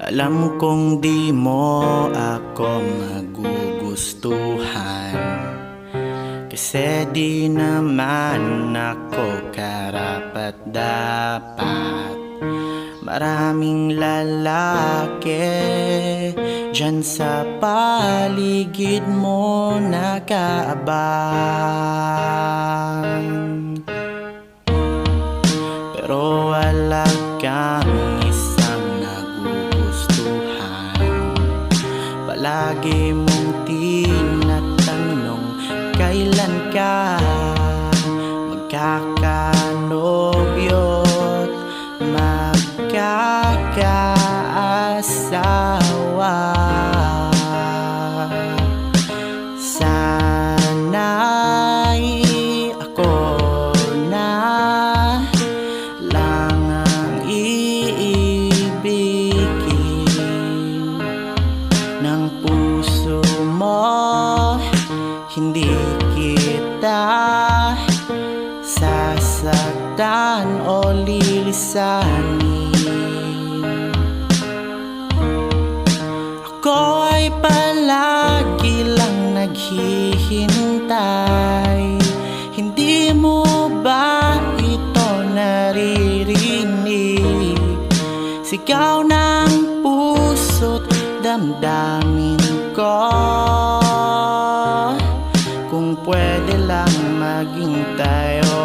Alam kong di mo ako magugustuhan, kasi di naman ako karapat-dapat. Maraming lalaki dyan sa paligid mo nakaabang, pero wala kang isang nagugustuhan. Palagi mong tinatanong kailan ka magkakanobyo't magkakaasawa. Sana'y ako na lang ang iibigin ng puso mo, hindi kita sasaktan o lilisanin. Ako ay palagi lang naghihintay. Hindi mo ba ito naririnig? Sigaw ng puso't damdamin ko, kung pwede lang maging tayo.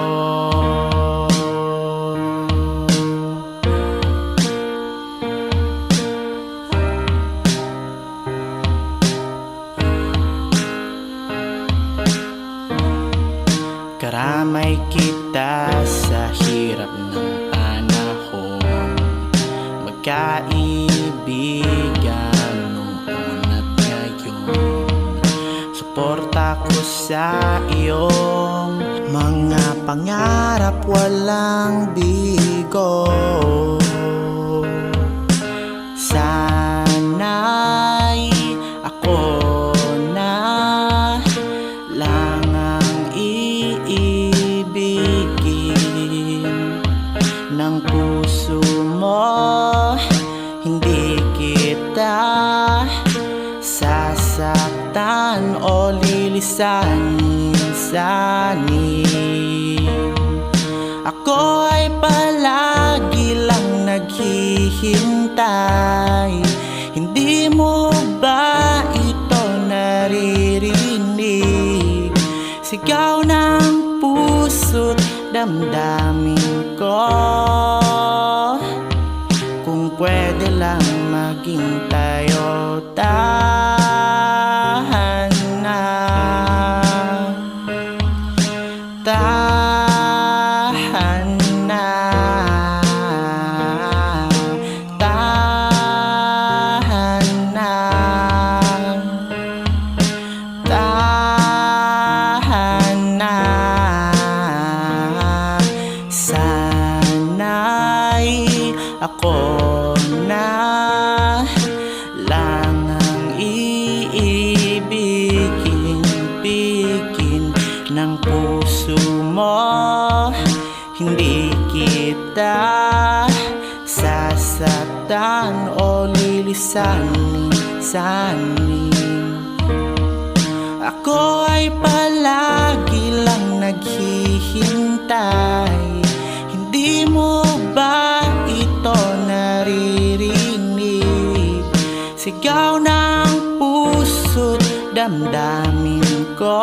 Karamay kita sa hirap ng panahon, magkaibigan noon at ngayon. Suporta ko sa iyong mga pangarap, walang bigo. Sana'y ako na lang ang iibigin ng puso mo, hindi kita sasaktan o lilisanin. Ako ay palagi lang naghihintay. Hindi mo ba ito naririnig? Sigaw ng puso't damdamin ko, kung pwede lang maging tayo. Tahan na, tahan na, tahan na, tahan na. Sana'y ako na lang ang iibigin ng puso mo, hindi kita sasaktan o lilisanin. Ako ay palagi lang naghihintay. Hindi mo ba ito naririnig? Sigaw ng puso't damdamin ko,